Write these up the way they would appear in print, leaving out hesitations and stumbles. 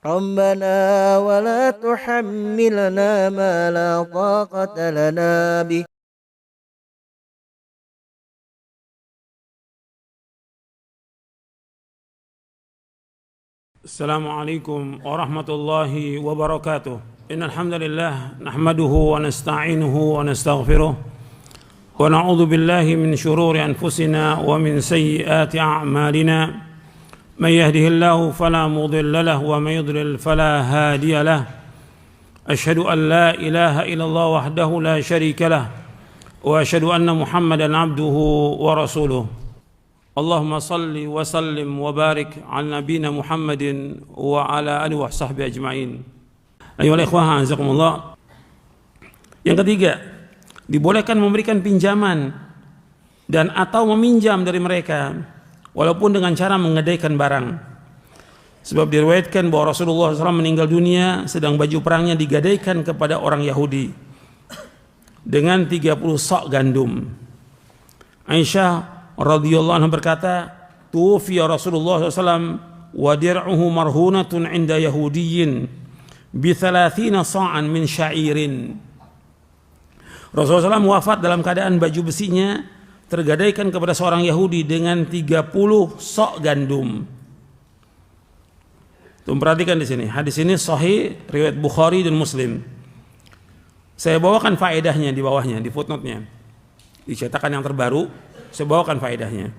ربنا ولا تحملنا ما لا طاقة لنا به. السلام عليكم ورحمة الله وبركاته. إن الحمد لله نحمده ونستعينه ونستغفره ونعوذ بالله من شرور أنفسنا ومن سيئات أعمالنا. من يهده الله فلا مضل له ومن يضلل فلا هادي له. أشهد أن لا إله إلا الله وحده لا شريك له وأشهد أن محمدا عبده ورسوله. اللهم صل وسلم وبارك على نبينا محمد وعلى آله وصحبه أجمعين. Ayolah ikhwah, azakumullah. Yang ketiga, dibolehkan memberikan pinjaman dan atau meminjam dari mereka walaupun dengan cara menggadaikan barang. Sebab diriwayatkan bahwa Rasulullah SAW meninggal dunia sedang baju perangnya digadaikan kepada orang Yahudi dengan 30 sok gandum. Aisyah radhiyallahu anha berkata, tuwfiya Rasulullah SAW wa dir'uhu marhunatun 'inda yahudiyyin bi 30 sa'an min sya'irin. Rasulullah SAW wafat dalam keadaan baju besinya tergadaikan kepada seorang Yahudi dengan 30 sok gandum. Tuh, perhatikan di sini. Hadis ini sahih riwayat Bukhari dan Muslim. Saya bawakan faedahnya di bawahnya, di footnote-nya. Di cetakan yang terbaru saya bawakan faedahnya.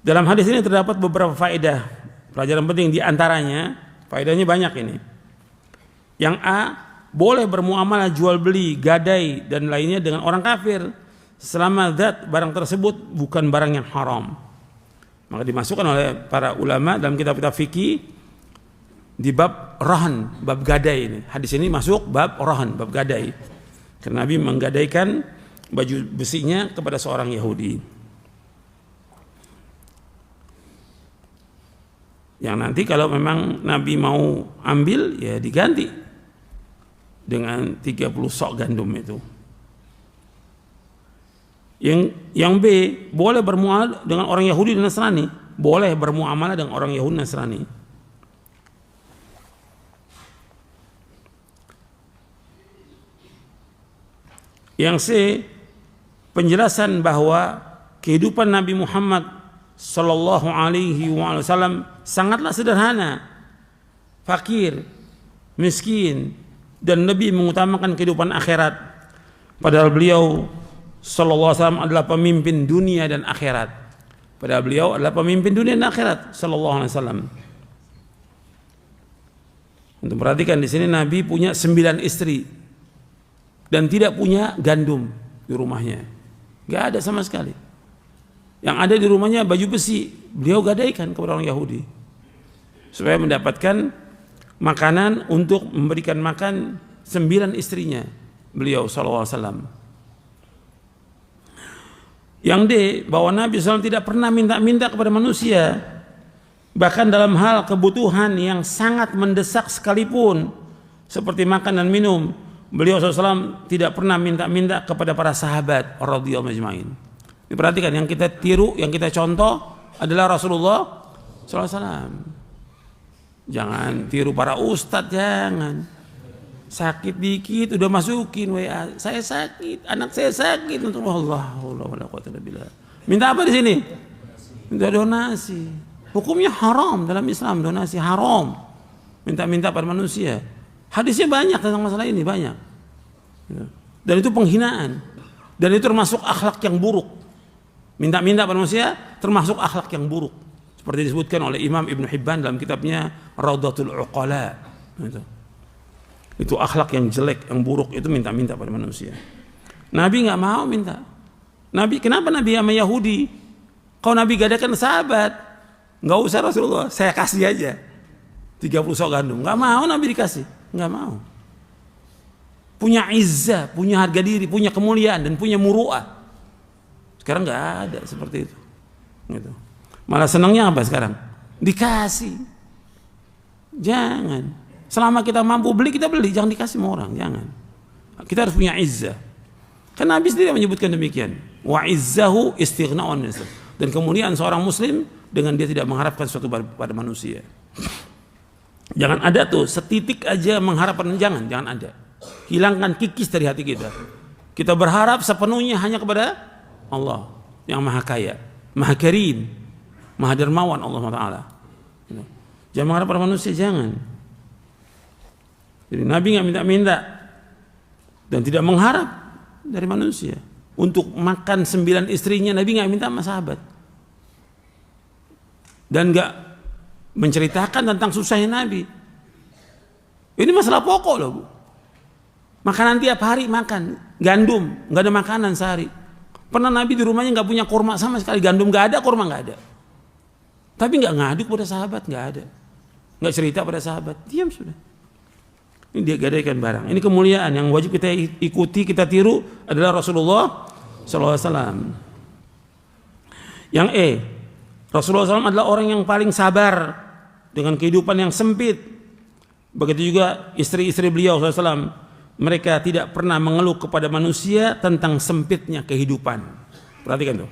Dalam hadis ini terdapat beberapa faedah, pelajaran penting. Di antaranya, faedahnya banyak ini. Yang A, boleh bermuamalah jual beli, gadai dan lainnya dengan orang kafir selama zat barang tersebut bukan barang yang haram. Maka dimasukkan oleh para ulama dalam kitab-kitab fikih di bab rahan, bab gadai ini. Hadis ini masuk bab rahan, bab gadai. Karena Nabi menggadaikan baju besinya kepada seorang Yahudi yang nanti kalau memang Nabi mau ambil ya diganti dengan 30 sok gandum itu. Yang B, boleh bermuamalah dengan orang Yahudi dan Nasrani. Boleh bermuamalah dengan orang Yahudi dan Nasrani. Yang C, penjelasan bahwa kehidupan Nabi Muhammad sallallahu alaihi wasallam sangatlah sederhana, fakir, miskin, dan Nabi mengutamakan kehidupan akhirat. Padahal beliau sallallahu alaihi wasallam adalah pemimpin dunia dan akhirat. Padahal beliau adalah pemimpin dunia dan akhirat sallallahu alaihi wasallam. Untuk perhatikan di sini Nabi punya 9 istri dan tidak punya gandum di rumahnya. Gak ada sama sekali. Yang ada di rumahnya baju besi, beliau gadaikan kepada orang Yahudi supaya mendapatkan makanan untuk memberikan makan 9 istrinya beliau sallallahu alaihi wasallam. Yang D, bahwa Nabi SAW tidak pernah minta-minta kepada manusia, bahkan dalam hal kebutuhan yang sangat mendesak sekalipun seperti makan dan minum. Beliau SAW tidak pernah minta-minta kepada para sahabat radhiyallahu ajmain. Diperhatikan, yang kita tiru, yang kita contoh adalah Rasulullah SAW. Jangan tiru para ustadz, jangan. Sakit dikit udah masukin WA, saya sakit, anak saya sakit, untuk Allah. Minta apa di sini? Minta donasi. Hukumnya haram dalam Islam, donasi haram. Minta-minta pada manusia. Hadisnya banyak tentang masalah ini, banyak. Dan itu penghinaan. Dan itu termasuk akhlak yang buruk. Minta-minta pada manusia termasuk akhlak yang buruk. Seperti disebutkan oleh Imam Ibn Hibban dalam kitabnya Raudatul Uqala. Itu akhlak yang jelek, yang buruk, itu minta-minta pada manusia. Nabi nggak mau minta. Kenapa Nabi sama Yahudi? Kalau Nabi gadaikan sahabat, nggak usah Rasulullah, saya kasih aja 30 sok gandum. Nggak mau Nabi dikasih, nggak mau. Punya izzah, punya harga diri, punya kemuliaan dan punya muru'ah. Sekarang nggak ada seperti itu. Gitu. Malah senangnya apa sekarang? Dikasih. Jangan. Selama kita mampu beli, kita beli. Jangan dikasih sama orang. Jangan. Kita harus punya izzah. Kan Nabi sendiri menyebutkan demikian. Wa izzahu istighna'un. Dan kemuliaan seorang muslim dengan dia tidak mengharapkan sesuatu pada manusia. Jangan ada tuh setitik aja mengharapkan, jangan ada. Hilangkan kikis dari hati kita. Kita berharap sepenuhnya hanya kepada Allah yang Maha Kaya, Maha Karim, Maha Dermawan Allah Taala. Jangan mengharap pada manusia, jangan. Jadi Nabi nggak minta-minta dan tidak mengharap dari manusia. Untuk makan 9 istrinya Nabi nggak minta sama sahabat. Dan nggak menceritakan tentang susahnya Nabi. Ini masalah pokok loh, Bu. Makanan tiap hari makan, gandum, nggak ada makanan sehari. Pernah Nabi di rumahnya nggak punya kurma sama sekali, gandum nggak ada, kurma nggak ada. Tapi nggak ngadu pada sahabat, nggak ada. Nggak cerita pada sahabat, diam sudah. Ini dia gadaikan barang. Ini kemuliaan yang wajib kita ikuti, kita tiru adalah Rasulullah SAW. Yang Rasulullah SAW adalah orang yang paling sabar dengan kehidupan yang sempit. Begitu juga istri-istri beliau SAW. Mereka tidak pernah mengeluh kepada manusia tentang sempitnya kehidupan. Perhatikan tuh.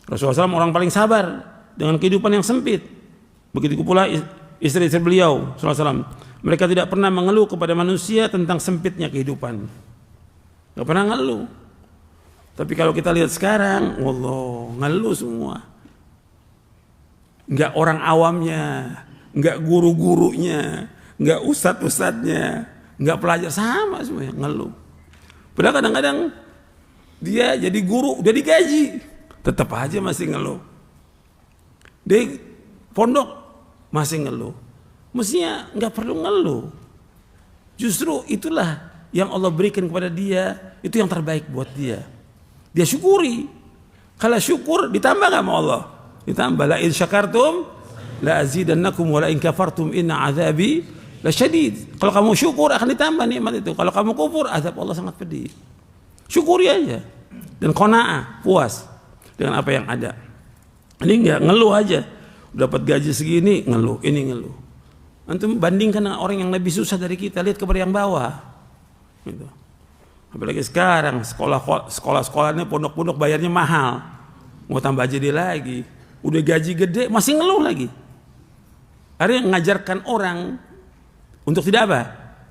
Rasulullah SAW orang paling sabar dengan kehidupan yang sempit. Begitu pula istri-istri beliau SAW. Mereka tidak pernah mengeluh kepada manusia tentang sempitnya kehidupan. Gak pernah ngeluh. Tapi kalau kita lihat sekarang, wallah, ngeluh semua. Nggak orang awamnya, nggak guru-gurunya, nggak ustadz-ustadznya, nggak pelajar, sama semua yang ngeluh. Padahal kadang-kadang dia jadi guru, udah digaji, tetap aja masih ngeluh. Dia pondok masih ngeluh. Mestinya nggak perlu ngeluh. Justru itulah yang Allah berikan kepada dia, itu yang terbaik buat dia. Dia syukuri. Kalau syukur ditambah nggak sama Allah? Ditambah. La in syakartum la azidannakum wa la in kafartum inna azabi lasyadid. Kalau kamu syukur akan ditambah nikmat itu. Kalau kamu kufur, azab Allah sangat pedih. Syukuri aja dan qanaah, puas dengan apa yang ada. Ini nggak ngeluh aja. Dapat gaji segini ngeluh, ini ngeluh. Antum bandingkan dengan orang yang lebih susah dari kita, lihat kepada yang bawah. Gitu. Apalagi sekarang sekolah-sekolahnya pondok-pondok bayarnya mahal. Mau tambah jadi lagi. Udah gaji gede masih ngeluh lagi. Artinya mengajarkan orang untuk tidak apa?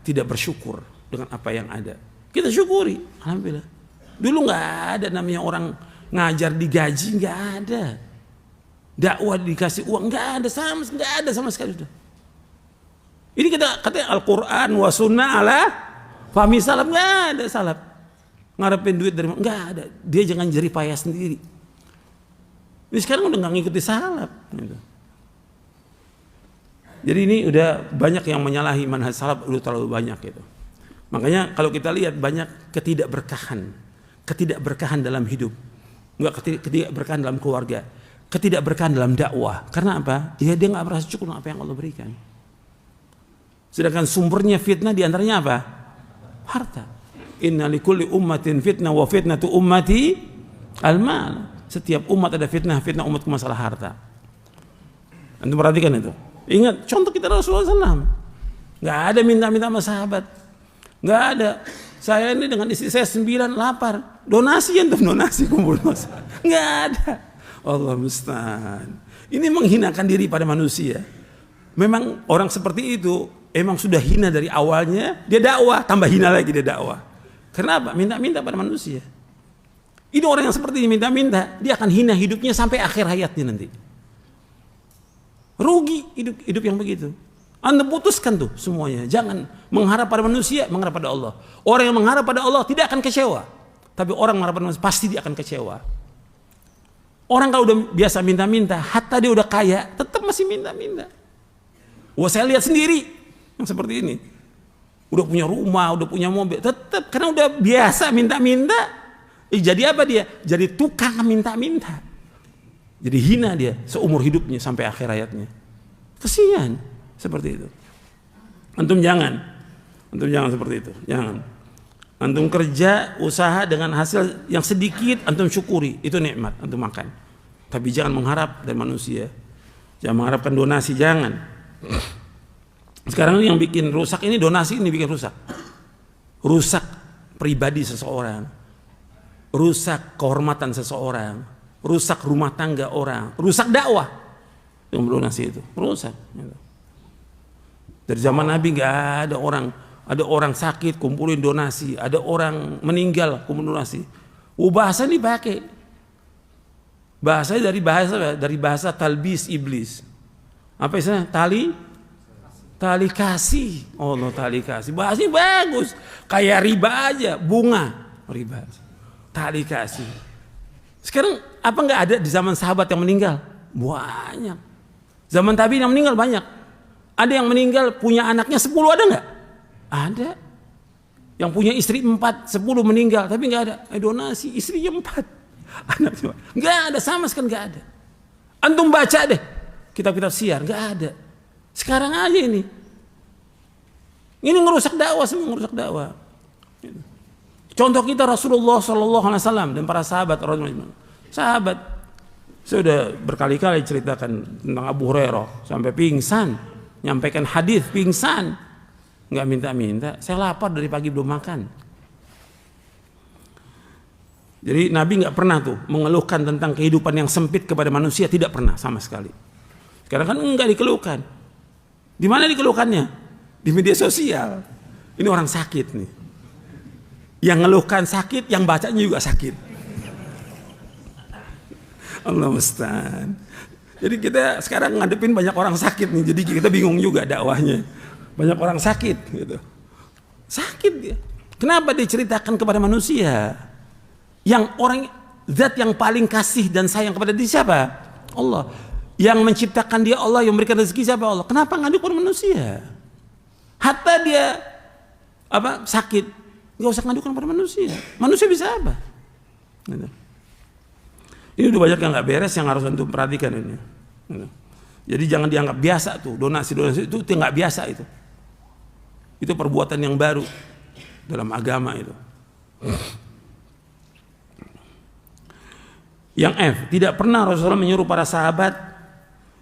Tidak bersyukur dengan apa yang ada. Kita syukuri, alhamdulillah. Dulu nggak ada namanya orang ngajar digaji, nggak ada. Dakwah dikasih uang, nggak ada sama sekali sudah. Ini kita katanya Al-Quran wa sunnah ala fahmi salaf, nggak ada salaf. Ngarepin duit dari mana? Nggak ada. Dia jangan jerih payah sendiri. Ini sekarang udah nggak ngikuti salaf. Gitu. Jadi ini udah banyak yang menyalahi manhaj salaf, udah terlalu banyak gitu. Makanya kalau kita lihat banyak ketidakberkahan dalam hidup, ketidakberkahan dalam keluarga, ketidakberkahan dalam dakwah. Karena apa? Ya dia nggak merasa cukup dengan apa yang Allah berikan. Sedangkan sumbernya fitnah diantaranya apa? Harta. Inna likulli ummatin fitnah wa fitnatu ummati al-mal. Setiap umat ada fitnah umatku masalah harta. Antum perhatikan itu. Ingat contoh kita Rasulullah SAW. Nggak ada minta-minta sama sahabat. Nggak ada. Saya ini dengan istri saya 9 lapar. Donasi kumpul dosa. Nggak ada. Allah musta'an. Ini menghinakan diri pada manusia. Memang orang seperti itu emang sudah hina dari awalnya, dia dakwah, tambah hina lagi dia dakwah. Kenapa? Minta-minta pada manusia. Ini orang yang seperti ini minta-minta, dia akan hina hidupnya sampai akhir hayatnya nanti. Rugi hidup yang begitu. Anda putuskan tuh semuanya. Jangan mengharap pada manusia, mengharap pada Allah. Orang yang mengharap pada Allah tidak akan kecewa. Tapi orang mengharap pada manusia pasti dia akan kecewa. Orang kalau udah biasa minta-minta, hatta dia udah kaya, tetap masih minta-minta. Wah, saya lihat sendiri yang seperti ini. Udah punya rumah, udah punya mobil, tetap karena udah biasa minta-minta. Jadi apa dia? Jadi tukang minta-minta. Jadi hina dia seumur hidupnya sampai akhir hayatnya. Kesian seperti itu. Antum jangan seperti itu. Jangan. Antum kerja, usaha dengan hasil yang sedikit, antum syukuri, itu nikmat, antum makan. Tapi jangan mengharap dari manusia. Jangan mengharapkan donasi, jangan. Sekarang yang bikin rusak ini donasi, ini bikin rusak. Rusak pribadi seseorang. Rusak kehormatan seseorang. Rusak rumah tangga orang. Rusak dakwah. Yang donasi itu, rusak. Dari zaman Nabi nggak ada orang sakit kumpulin donasi, ada orang meninggal kumpulin donasi. Bahasa ini pakai. Bahasanya dari bahasa talbis iblis. Apa istilahnya? Tali kasih. Allah tali kasih. Bahasanya bagus. Kayak riba aja, bunga riba. Tali kasih. Sekarang apa nggak ada di zaman sahabat yang meninggal? Banyak. Zaman tabi'in yang meninggal banyak. Ada yang meninggal punya anaknya 10, ada nggak? Ada. Yang punya istri 4, 10 meninggal tapi nggak ada. Donasi istrinya 4, anaknya nggak ada, sama sekali nggak ada. Antum baca deh kitab-kitab siar, nggak ada. Sekarang aja ini ngerusak dakwah, semua ngerusak dakwah. Contoh kita Rasulullah SAW dan para sahabat. Sahabat, saya sudah berkali-kali ceritakan tentang Abu Hurairah sampai pingsan, nyampaikan hadis pingsan, nggak minta-minta. Saya lapar dari pagi belum makan. Jadi Nabi nggak pernah tuh mengeluhkan tentang kehidupan yang sempit kepada manusia, tidak pernah sama sekali. Sekarang kan enggak dikeluhkan. Di mana dikeluhkannya? Di media sosial. Ini orang sakit nih. Yang ngeluhkan sakit, yang bacanya juga sakit. Allah musta'an. Jadi kita sekarang ngadepin banyak orang sakit nih, jadi kita bingung juga dakwahnya. Banyak orang sakit gitu. Sakit dia. Kenapa diceritakan kepada manusia? Yang orang zat yang paling kasih dan sayang kepada dia siapa? Allah. Yang menciptakan dia Allah, yang memberikan rezeki siapa? Allah. Kenapa ngadu kepada manusia? Hatta dia sakit, nggak usah ngadukan pada manusia. Manusia bisa apa? Gitu. Ini udah banyak yang nggak beres yang harus antum perhatikan ini. Gitu. Jadi jangan dianggap biasa tuh donasi itu nggak biasa itu. Itu perbuatan yang baru dalam agama itu. Yang F, tidak pernah Rasulullah menyuruh para sahabat,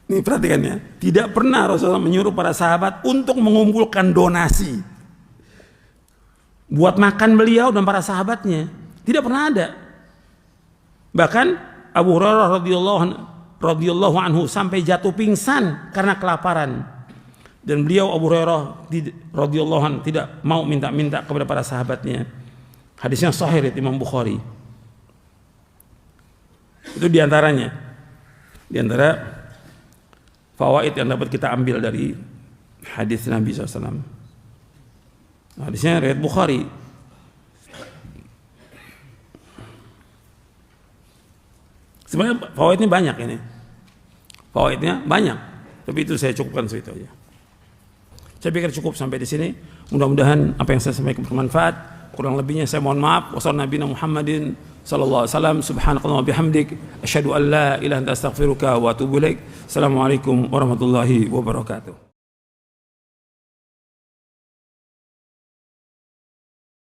ini perhatikan ya, tidak pernah Rasulullah menyuruh para sahabat untuk mengumpulkan donasi buat makan beliau dan para sahabatnya. Tidak pernah ada. Bahkan Abu Hurairah radhiyallahu anhu sampai jatuh pingsan karena kelaparan. Dan beliau Abu Hurairah radhiyallahu anhu tidak mau minta-minta kepada para sahabatnya. Hadisnya sahih riwayat Imam Bukhari. Itu diantaranya. Di antara fawaid yang dapat kita ambil dari hadis Nabi SAW. Hadisnya riwayat Bukhari. Sebenarnya fawaidnya banyak ini. Fawaidnya banyak. Tapi itu saya cukupkan segitu aja. Saya pikir cukup sampai di sini. Mudah-mudahan apa yang saya sampaikan bermanfaat. Kurang lebihnya saya mohon maaf. Wassalamualaikum Muhammadin sallallahu alaihi wasallam. Subhanakallah wa bihamdik. Asyhadu an la ilaha illa anta astaghfiruka wa atubu ilaik. Assalamualaikum warahmatullahi wabarakatuh.